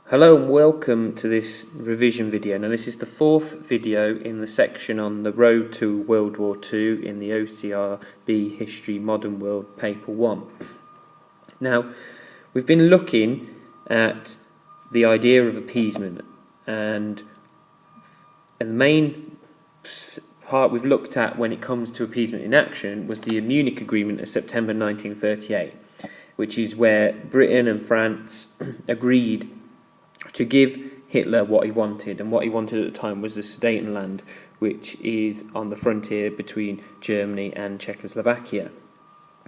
Hello and welcome to this revision video. Now this is the fourth video in the section on the road to World War II in the OCRB History Modern World Paper 1. Now we've been looking at the idea of appeasement, and the main part we've looked at when it comes to appeasement in action was the Munich Agreement of September 1938, which is where Britain and France agreed to give Hitler what he wanted, and what he wanted at the time was the Sudetenland, which is on the frontier between Germany and Czechoslovakia.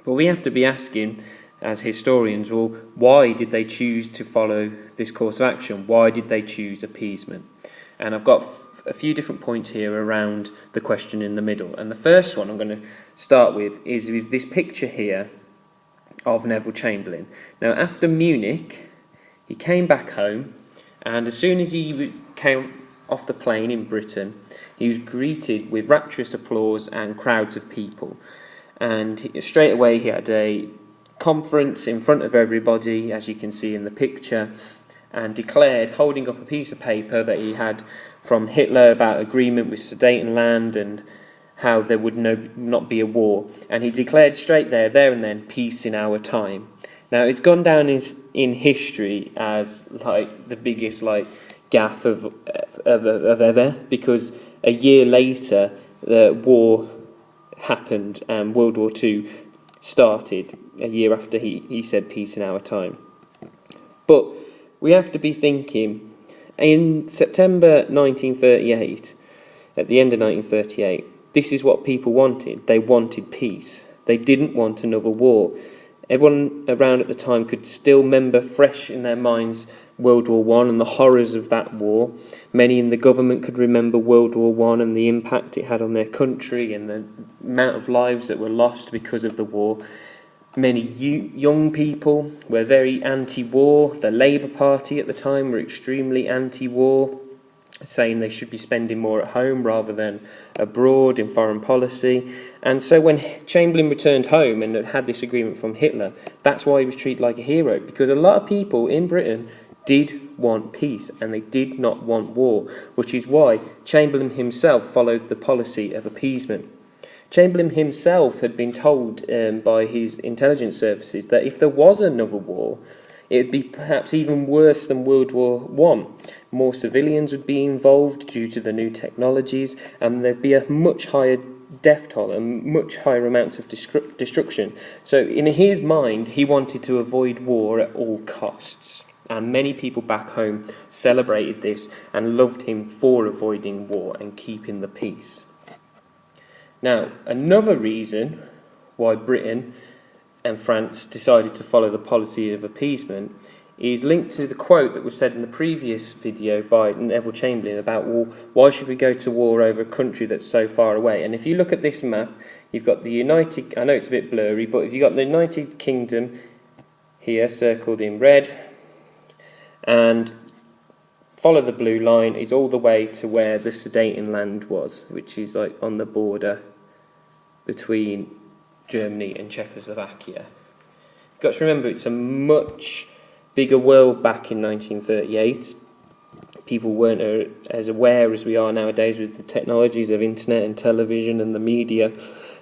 But we have to be asking, as historians, well, why did they choose to follow this course of action? Why did they choose appeasement? And I've got a few different points here around the question in the middle. And the first one I'm going to start with is with this picture here of Neville Chamberlain. Now, after Munich, he came back home, and as soon as he came off the plane in Britain, he was greeted with rapturous applause and crowds of people. And straight away he had a conference in front of everybody, as you can see in the picture, and declared, holding up a piece of paper that he had from Hitler about agreement with Sudetenland and how there would not be a war. And he declared straight there and then, peace in our time. Now, it's gone down in history as like the biggest gaffe of ever, because a year later the war happened and World War II started, a year after he said peace in our time. But we have to be thinking, in September 1938, at the end of 1938, this is what people wanted. They wanted peace. They didn't want another war. Everyone around at the time could still remember fresh in their minds World War I and the horrors of that war. Many in the government could remember World War I and the impact it had on their country and the amount of lives that were lost because of the war. Many young people were very anti-war. The Labour Party at the time were extremely anti-war, saying they should be spending more at home rather than abroad in foreign policy. And so when Chamberlain returned home and had this agreement from Hitler, that's why he was treated like a hero, because a lot of people in Britain did want peace and they did not want war, which is why Chamberlain himself followed the policy of appeasement. Chamberlain himself had been told by his intelligence services that if there was another war, it would be perhaps even worse than World War I. More civilians would be involved due to the new technologies, and there'd be a much higher death toll and much higher amounts of destruction. So in his mind, he wanted to avoid war at all costs. And many people back home celebrated this and loved him for avoiding war and keeping the peace. Now, another reason why Britain and France decided to follow the policy of appeasement is linked to the quote that was said in the previous video by Neville Chamberlain about, well, why should we go to war over a country that's so far away? And if you look at this map, you've got the United, I know it's a bit blurry, but if you've got the United Kingdom here circled in red, and follow the blue line, is all the way to where the Sudetenland was, which is like on the border between Germany and Czechoslovakia. You've got to remember, it's a much bigger world back in 1938. People weren't as aware as we are nowadays with the technologies of internet and television and the media.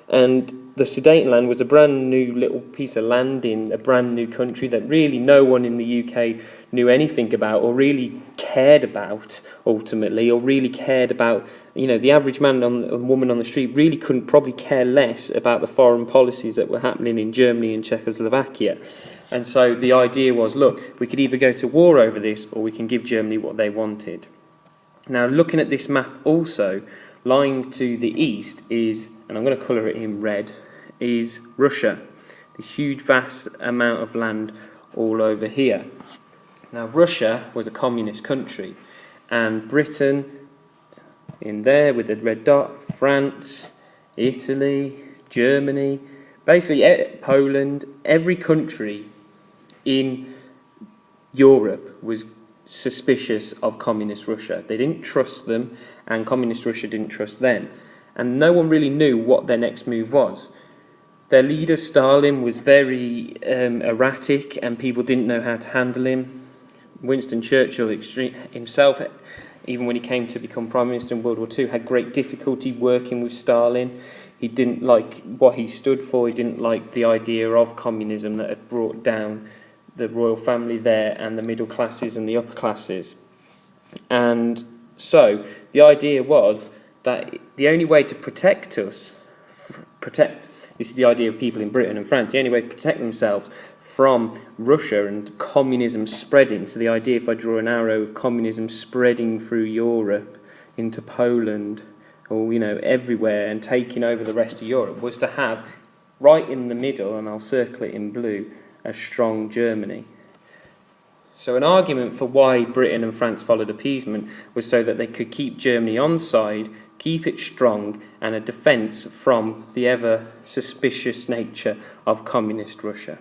And the Sudetenland was a brand new little piece of land in a brand new country that really no one in the UK knew anything about or really cared about ultimately, or really cared about, the average man and woman on the street really couldn't probably care less about the foreign policies that were happening in Germany and Czechoslovakia. And so the idea was, look, we could either go to war over this or we can give Germany what they wanted. Now, looking at this map also, lying to the east is, and I'm going to colour it in red, is Russia. The huge, vast amount of land all over here. Now, Russia was a communist country, and Britain, in there with the red dot, France, Italy, Germany, basically Poland, every country in Europe was suspicious of communist Russia. They didn't trust them, and communist Russia didn't trust them. And no one really knew what their next move was. Their leader, Stalin, was very erratic, and people didn't know how to handle him. Winston Churchill himself, even when he came to become Prime Minister in World War II, had great difficulty working with Stalin. He didn't like what he stood for. He didn't like the idea of communism that had brought down the royal family there and the middle classes and the upper classes. And so the idea was that the only way to protect, this is the idea of people in Britain and France, the only way to protect themselves from Russia and communism spreading, so the idea, if I draw an arrow of communism spreading through Europe into Poland, or everywhere, and taking over the rest of Europe, was to have right in the middle, and I'll circle it in blue, a strong Germany. So an argument for why Britain and France followed appeasement was so that they could keep Germany on side, keep it strong, and a defence from the ever suspicious nature of communist Russia.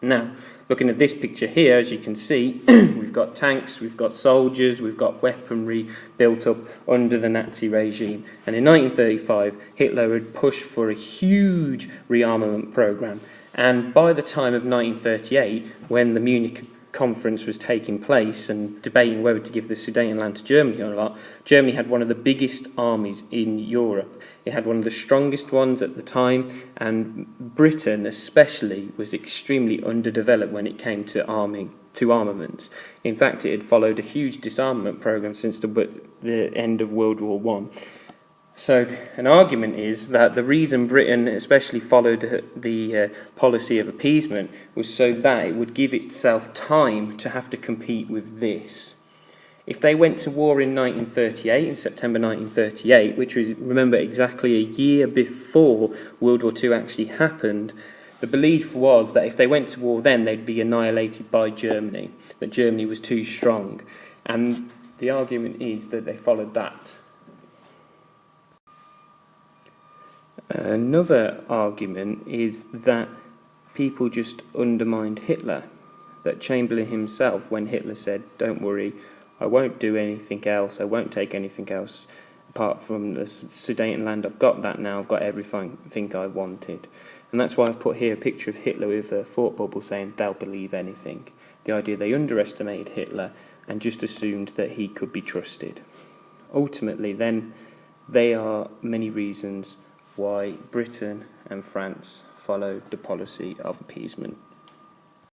Now, looking at this picture here, as you can see, we've got tanks, we've got soldiers, we've got weaponry built up under the Nazi regime. And in 1935, Hitler had pushed for a huge rearmament programme. And by the time of 1938, when the Munich conference was taking place and debating whether to give the Sudetenland to Germany or not, Germany had one of the biggest armies in Europe. It had one of the strongest ones at the time, and Britain especially was extremely underdeveloped when it came to armaments. In fact, it had followed a huge disarmament program since the end of World War I. So an argument is that the reason Britain especially followed the policy of appeasement was so that it would give itself time to have to compete with this. If they went to war in 1938, in September 1938, which was, remember, exactly a year before World War II actually happened, the belief was that if they went to war then, they'd be annihilated by Germany, that Germany was too strong. And the argument is that they followed that. Another argument is that people just undermined Hitler, that Chamberlain himself, when Hitler said, "Don't worry, I won't do anything else, I won't take anything else apart from the Sudetenland, I've got that now, I've got everything I wanted." And that's why I've put here a picture of Hitler with a thought bubble saying, "They'll believe anything." The idea they underestimated Hitler and just assumed that he could be trusted. Ultimately, then, there are many reasons why Britain and France followed the policy of appeasement.